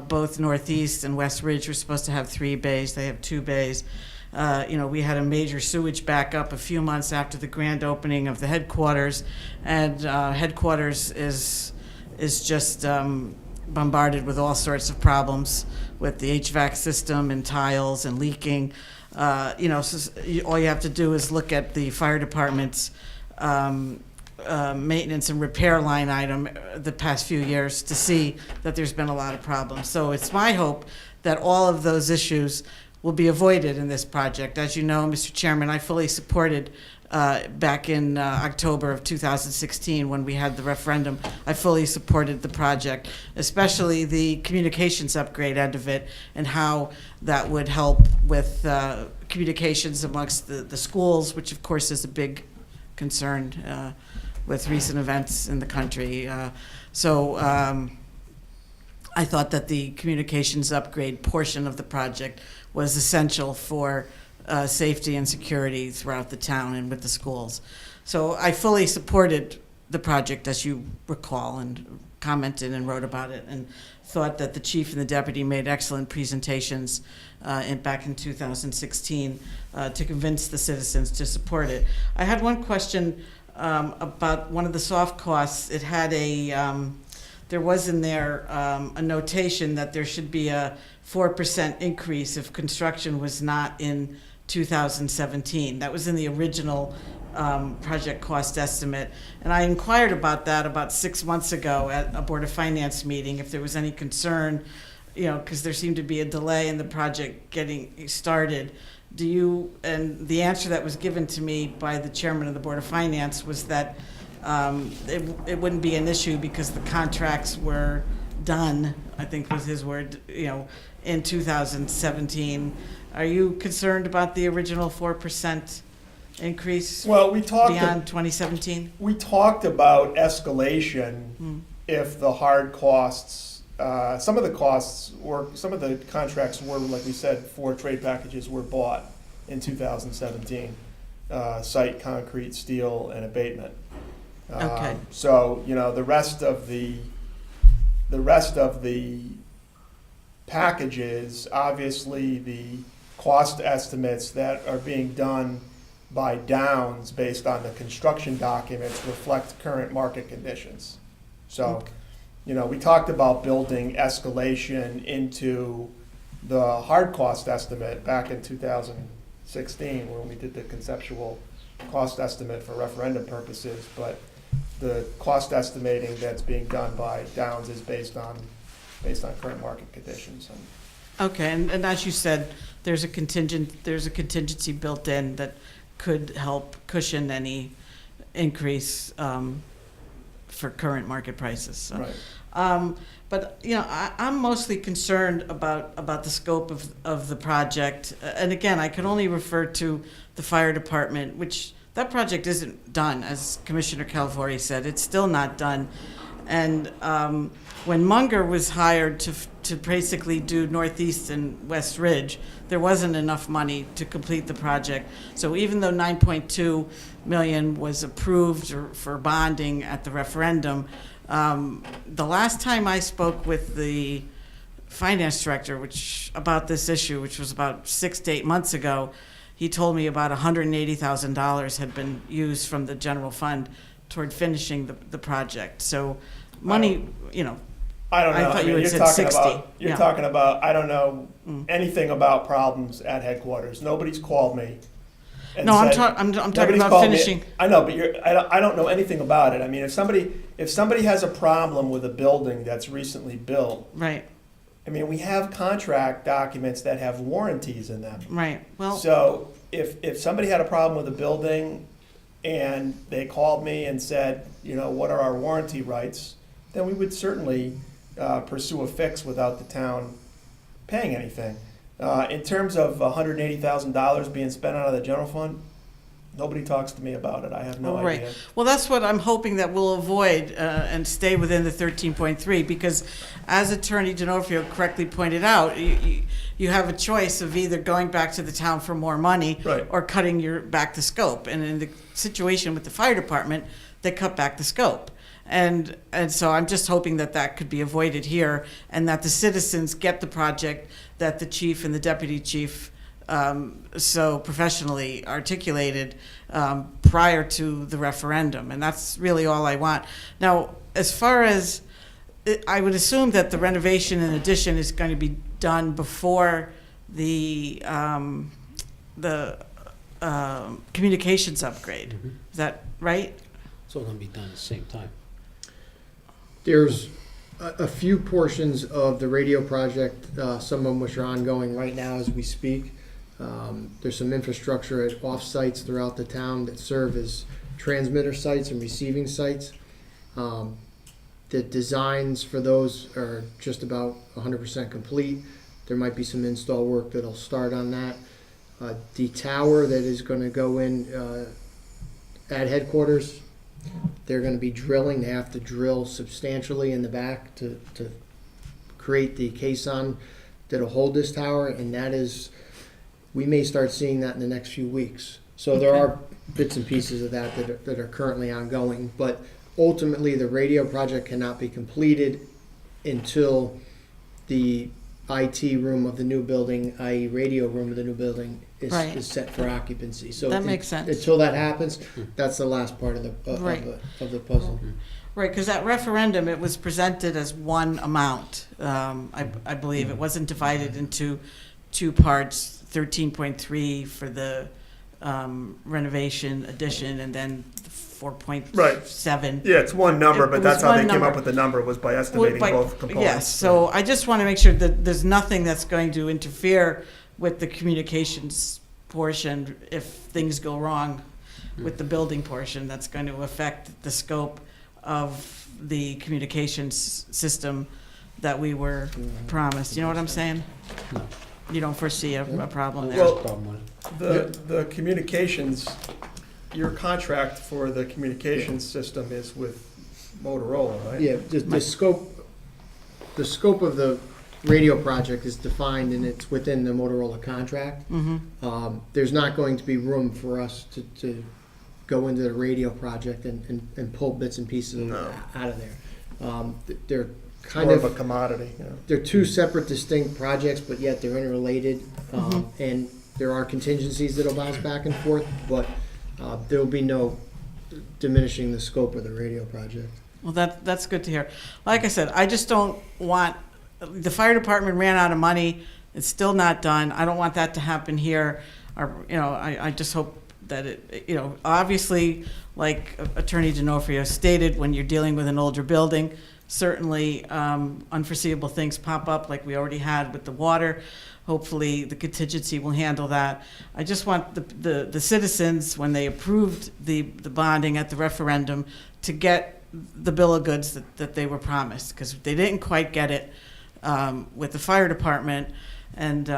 Both Northeast and West Ridge were supposed to have 3 bays. They have 2 bays. We had a major sewage backup a few months after the grand opening of the headquarters, and headquarters is just bombarded with all sorts of problems with the HVAC system and tiles and leaking. All you have to do is look at the fire department's maintenance and repair line item the past few years to see that there's been a lot of problems. So it's my hope that all of those issues will be avoided in this project. As you know, Mr. Chairman, I fully supported back in October of 2016 when we had the referendum. I fully supported the project, especially the communications upgrade end of it and how that would help with communications amongst the schools, which of course is a big concern with recent events in the country. I thought that the communications upgrade portion of the project was essential for safety and security throughout the town and with the schools. So I fully supported the project, as you recall, and commented and wrote about it, and thought that the chief and the deputy made excellent presentations back in 2016 to convince the citizens to support it. I had one question about one of the soft costs. It had there was in there a notation that there should be a 4% increase if construction was not in 2017. That was in the original project cost estimate. And I inquired about that about 6 months ago at a Board of Finance meeting, if there was any concern, because there seemed to be a delay in the project getting started. And the answer that was given to me by the chairman of the Board of Finance was that it wouldn't be an issue because the contracts were done, I think was his word, in 2017. Are you concerned about the original 4% increase Well, we talked beyond 2017? We talked about escalation if the hard costs, some of the contracts were, like we said, 4 trade packages were bought in 2017. Site, concrete, steel, and abatement. Okay. So, the rest of the packages, obviously the cost estimates that are being done by Downs based on the construction documents reflect current market conditions. So, we talked about building escalation into the hard cost estimate back in 2016 when we did the conceptual cost estimate for referendum purposes, but the cost estimating that's being done by Downs is based on current market conditions. Okay, and as you said, there's a contingency built in that could help cushion any increase for current market prices. So. Right. But I'm mostly concerned about the scope of the project. And again, I can only refer to the fire department, which that project isn't done, as Commissioner Calvori said. It's still not done. And when Munger was hired to basically do Northeast and West Ridge, there wasn't enough money to complete the project. So even though $9.2 million was approved for bonding at the referendum, the last time I spoke with the finance director about this issue, which was about 6 to 8 months ago, he told me about $180,000 had been used from the general fund toward finishing the project. So money, I don't know. I thought you had you're said talking 60. You're Yeah. talking about, I don't know anything about problems at headquarters. Nobody's called me. and No, I'm said- talking nobody's about called me. finishing. I know, but I don't know anything about it. I mean, if somebody has a problem with a building that's recently built, Right, I mean, we have contract documents that have warranties in them. right. Well, So if somebody had a problem with a building and they called me and said, what are our warranty rights, then we would certainly pursue a fix without the town paying anything. In terms of $180,000 being spent out of the general fund, nobody talks to me about it. I have no right. idea. Well, that's what I'm hoping that we'll avoid and stay within the 13.3, because as Attorney D'Onofrio correctly pointed out, you have a choice of either going back to the town for more money Right. or cutting back the scope. And in the situation with the fire department, they cut back the scope. And so I'm just hoping that could be avoided here, and that the citizens get the project that the chief and the deputy chief so professionally articulated prior to the referendum, and that's really all I want. Now, as far as, I would assume that the renovation and addition is going to be done before the communications upgrade. Is that right? It's all gonna be done at the same time. There's a few portions of the radio project, some of them which are ongoing right now as we speak. There's some infrastructure at off-sites throughout the town that serve as transmitter sites and receiving sites. The designs for those are just about 100% complete. There might be some install work that'll start on that. The tower that is going to go in at headquarters, they're going to be drilling. They have to drill substantially in the back to create the caisson that'll hold this tower, and that is, we may start seeing that in the next few weeks. So there are bits and pieces of that are currently ongoing, but ultimately the radio project cannot be completed until the IT room of the new building, i.e. radio room of the new building, Right. is set for occupancy. So That makes sense. Until that happens, that's the last part of the Right. of the puzzle. Right, because that referendum, it was presented as one amount. I believe it wasn't divided into two parts, 13.3 for the renovation addition, and then 4.7. Yeah, it's one number, It but was that's how one they came number. up with the number, was by estimating Well, both components. Yes, so I just want to make sure that there's nothing that's going to interfere with the communications portion if things go wrong with the building portion. That's going to affect the scope of the communications system that we were promised. You know what I'm saying? No. You don't foresee a problem there? Well, Problem with it. The communications, your contract for the communications system is with Motorola, right? Yeah, the scope of the radio project is defined and it's within the Motorola contract. There's not going to be room for us to go into the radio project and pull bits and pieces No. out of there. They're It's kind more of a of, commodity, you know. they're two separate distinct projects, but yet they're interrelated. And there are contingencies that'll bounce back and forth, but there'll be no diminishing the scope of the radio project. Well, that's good to hear. Like I said, I just don't want, the fire department ran out of money. It's still not done. I don't want that to happen here. Or, I just hope that it, obviously, like Attorney D'Onofrio stated, when you're dealing with an older building, certainly unforeseeable things pop up like we already had with the water. Hopefully, the contingency will handle that. I just want the citizens, when they approved the bonding at the referendum, to get the bill of goods that they were promised, because they didn't quite get it with the fire department. And,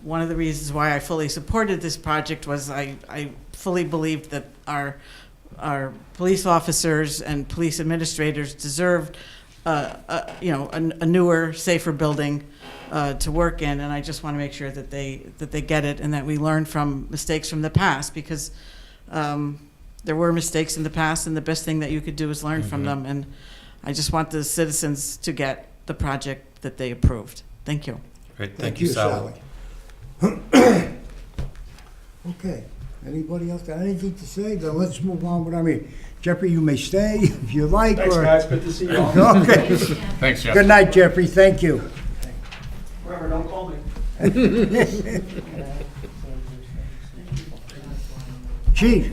one of the reasons why I fully supported this project was I fully believed that our police officers and police administrators deserved, a newer, safer building to work in. And I just want to make sure that they get it and that we learn from mistakes from the past, because there were mistakes in the past, and the best thing that you could do is learn from them. And I just want the citizens to get the project that they approved. Thank you. Great, thank you, Sally. Okay, anybody else got anything to say? Then let's move on with our meeting. Jeffrey, you may stay if you like. Thanks, or- guys, good to see you all. Okay, Thanks, Jeff. good night, Jeffrey, thank you. Remember, don't call me. Chief,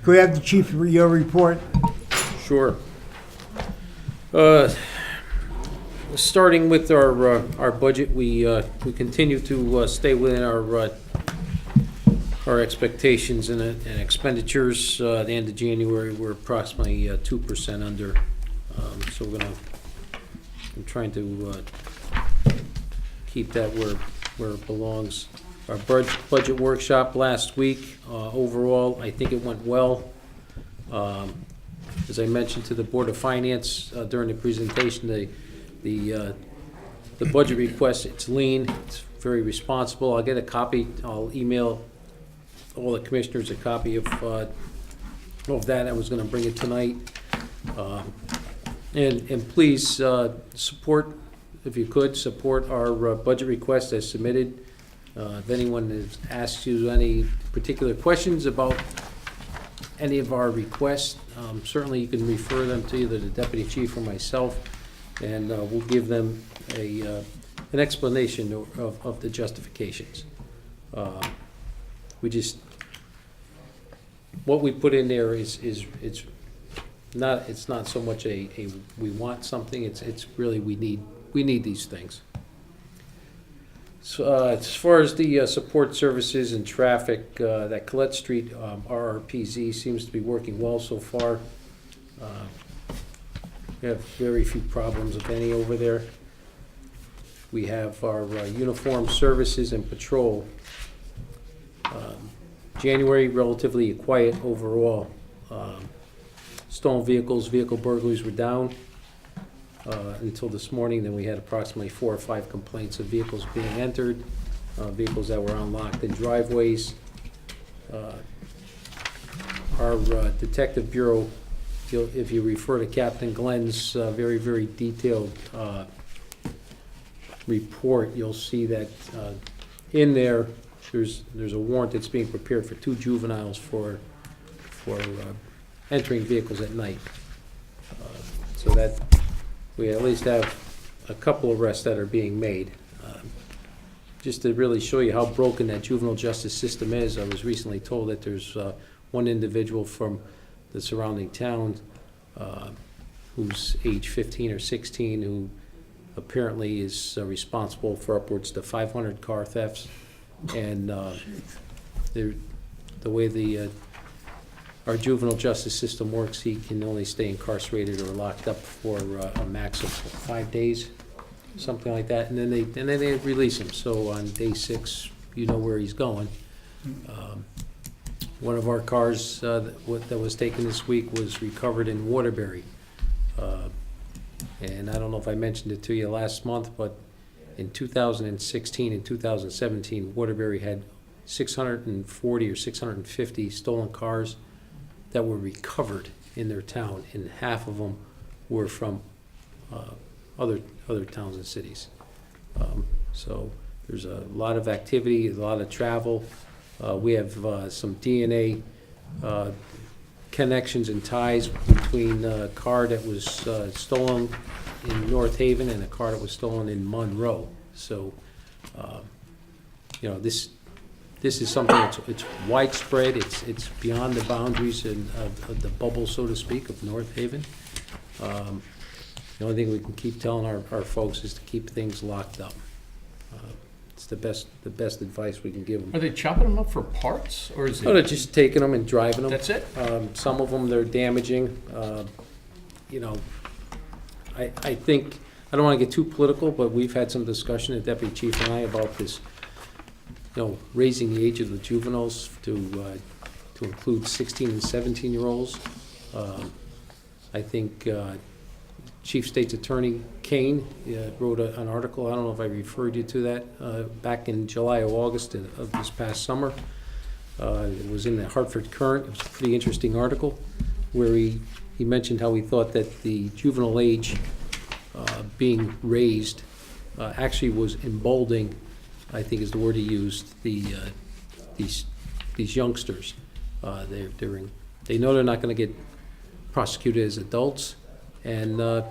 could we have the chief for your report? Sure. Starting with our budget, we continue to stay within our expectations and expenditures. At the end of January, we're approximately 2% under. So I'm trying to keep that where it belongs. Our budget workshop last week, overall, I think it went well. As I mentioned to the Board of Finance during the presentation, the budget request, it's lean, it's very responsible. I'll get a copy, I'll email all the commissioners a copy of that. I was gonna bring it tonight. And please support if you could, support our budget request as submitted. If anyone has asked you any particular questions about any of our requests, certainly you can refer them to either the deputy chief or myself, and we'll give them an explanation of the justifications. We just, what we put in there is it's not so much a we want something, it's really we need these things. So, as far as the support services and traffic, that Colette Street RRPZ seems to be working well so far. We have very few problems, if any, over there. We have our uniform services and patrol. January, relatively quiet overall. Stolen vehicles, vehicle burglaries were down until this morning. Then we had approximately 4 or 5 complaints of vehicles being entered, vehicles that were unlocked in driveways. Our Detective Bureau, if you refer to Captain Glenn's very, very detailed report, you'll see that in there, there's a warrant that's being prepared for 2 juveniles for entering vehicles at night. So that we at least have a couple of arrests that are being made. Just to really show you how broken that juvenile justice system is, I was recently told that there's one individual from the surrounding town who's age 15 or 16 who apparently is responsible for upwards to 500 car thefts. And the way our juvenile justice system works, he can only stay incarcerated or locked up for a max of 5 days, something like that, and then they release him. So on day 6, you know where he's going. One of our cars that was taken this week was recovered in Waterbury, and I don't know if I mentioned it to you last month, but in 2016 and 2017, Waterbury had 640 or 650 stolen cars that were recovered in their town, and half of them were from other towns and cities. So there's a lot of activity, a lot of travel. We have some DNA connections and ties between a car that was stolen in North Haven and a car that was stolen in Monroe. So, this is something it's widespread. It's beyond the boundaries of the bubble, so to speak, of North Haven. The only thing we can keep telling our folks is to keep things locked up. It's the best advice we can give them. Are they chopping them up for parts, or is it? No, they're just taking them and driving them. That's it? Some of them they're damaging. I think, I don't want to get too political, but we've had some discussion, the deputy chief and I, about this, raising the age of the juveniles to include 16 and 17-year-olds. I think Chief State's Attorney Kane wrote an article, I don't know if I referred you to that, back in July or August of this past summer. It was in the Hartford Current. It was a pretty interesting article where he mentioned how he thought that the juvenile age being raised actually was emboldening, I think is the word he used, these youngsters. They know they're not going to get prosecuted as adults, and a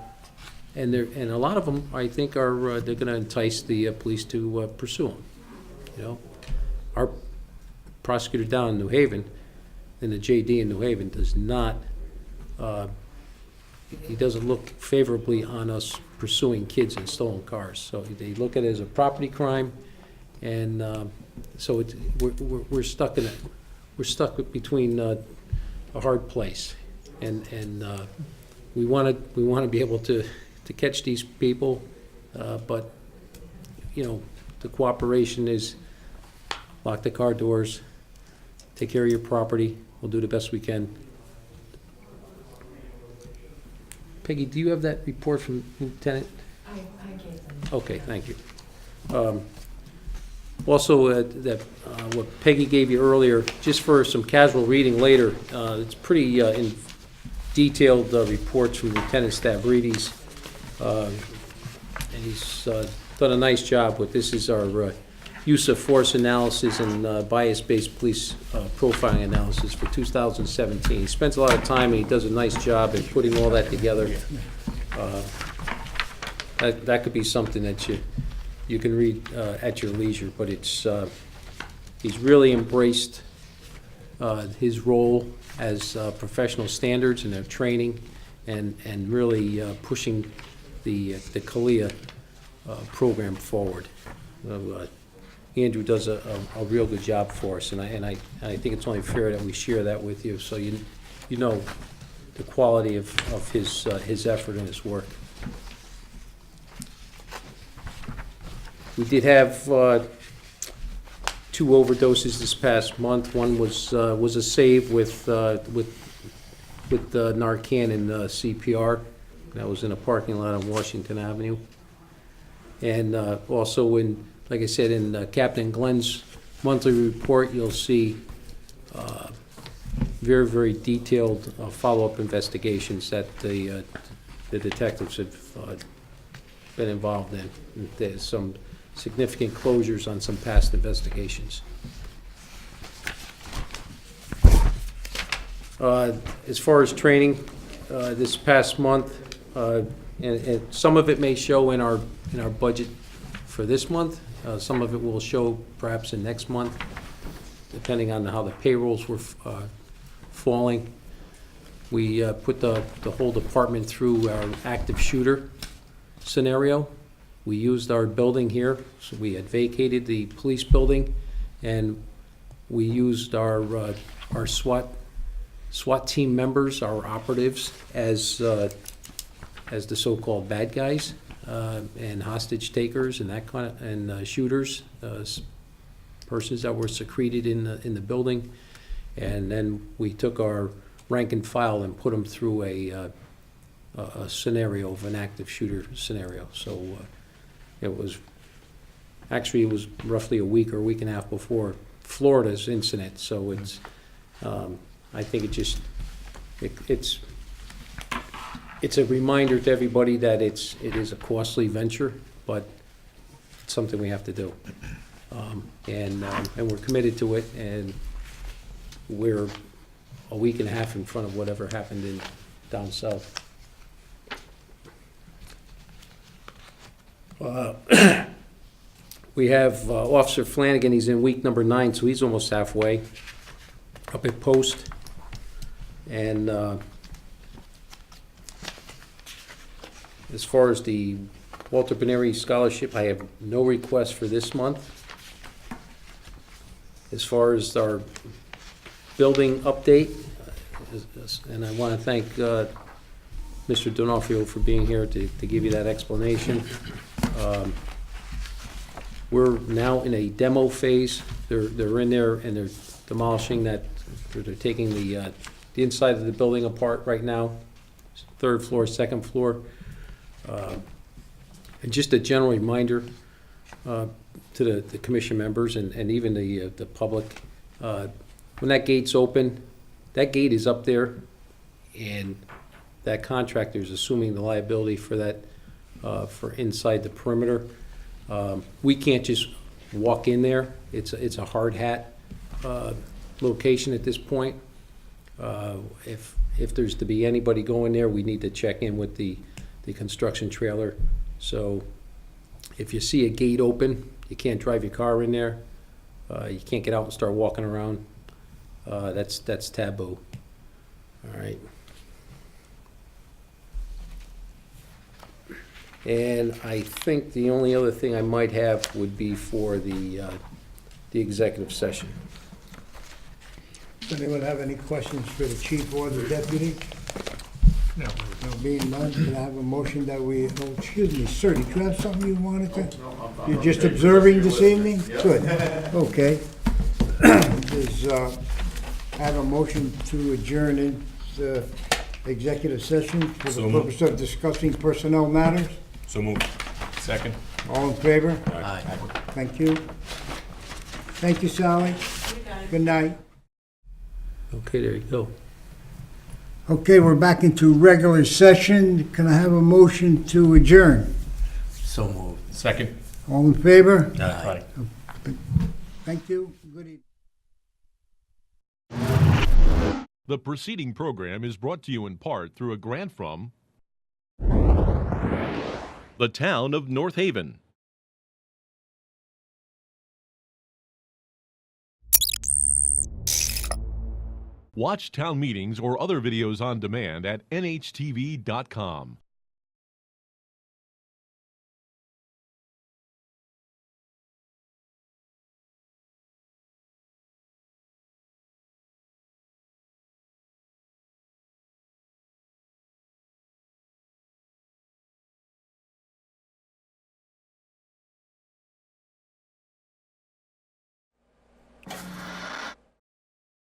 lot of them, I think, are they're going to entice the police to pursue them. Our prosecutor down in New Haven, in the JD in New Haven, does not. He doesn't look favorably on us pursuing kids in stolen cars. So they look at it as a property crime, and so we're stuck in it. We're stuck between a hard place, and we want to be able to catch these people, but the cooperation is lock the car doors, take care of your property. We'll do the best we can. Peggy, do you have that report from Lieutenant? I gave them. Okay, thank you. Also, what Peggy gave you earlier, just for some casual reading later, it's pretty detailed reports from Lieutenant Stavridis. And He's done a nice job with, this is our use of force analysis and bias-based police profiling analysis for 2017. He spends a lot of time and he does a nice job in putting all that together. That could be something that you can read at your leisure, but it's, he's really embraced his role as professional standards and their training and really pushing the CALIA program forward. Andrew does a real good job for us, and I think it's only fair that we share that with you, so you know the quality of his effort and his work. We did have 2 overdoses this past month. One was a save with Narcan and CPR. That was in a parking lot on Washington Avenue. And also in, like I said, in Captain Glenn's monthly report, you'll see very, very detailed follow-up investigations that the detectives have been involved in. There's some significant closures on some past investigations. As far as training, this past month, and some of it may show in our budget for this month. Some of it will show perhaps in next month, depending on how the payrolls were falling. We put the whole department through our active shooter scenario. We used our building here, so we had vacated the police building, and we used our SWAT team members, our operatives, as the so-called bad guys, and hostage takers and that kind of, and shooters, persons that were secreted in the building, and then we took our rank and file and put them through a scenario of an active shooter scenario. So it was roughly a week or a week and a half before Florida's incident. So it's I think it's a reminder to everybody that it is a costly venture, but it's something we have to do. And we're committed to it, and we're a week and a half in front of whatever happened down south. We have Officer Flanagan. He's in week number 9, so he's almost halfway up at post. And as far as the Walter Beneri Scholarship, I have no request for this month. As far as our building update, and I want to thank Mr. D'Onofrio for being here to give you that explanation. We're now in a demo phase. They're in there and they're demolishing that. They're taking the inside of the building apart right now, 3rd floor, 2nd floor. And just a general reminder to the commission members and even the public, when that gate's open, that gate is up there, and that contractor is assuming the liability for that, for inside the perimeter. We can't just walk in there. It's a hard hat location at this point. If there's to be anybody going there, we need to check in with the construction trailer. So if you see a gate open, you can't drive your car in there. You can't get out and start walking around. That's taboo. All right. And I think the only other thing I might have would be for the executive session. Does anyone have any questions for the chief or the deputy? No. Being none, can I have a motion that we, oh, excuse me, sir, did you have something you wanted to? You're just observing this evening? Good, okay. I have a motion to adjourn into executive session for the purpose of discussing personnel matters. So moved. Second. All in favor? Aye. Thank you. Thank you, Sally. Good night. Okay, there you go. Okay, we're back into regular session. Can I have a motion to adjourn? So moved. Second. All in favor? Aye. Thank you. Good evening. The preceding program is brought to you in part through a grant from the town of North Haven. Watch town meetings or other videos on demand at nhtv.com.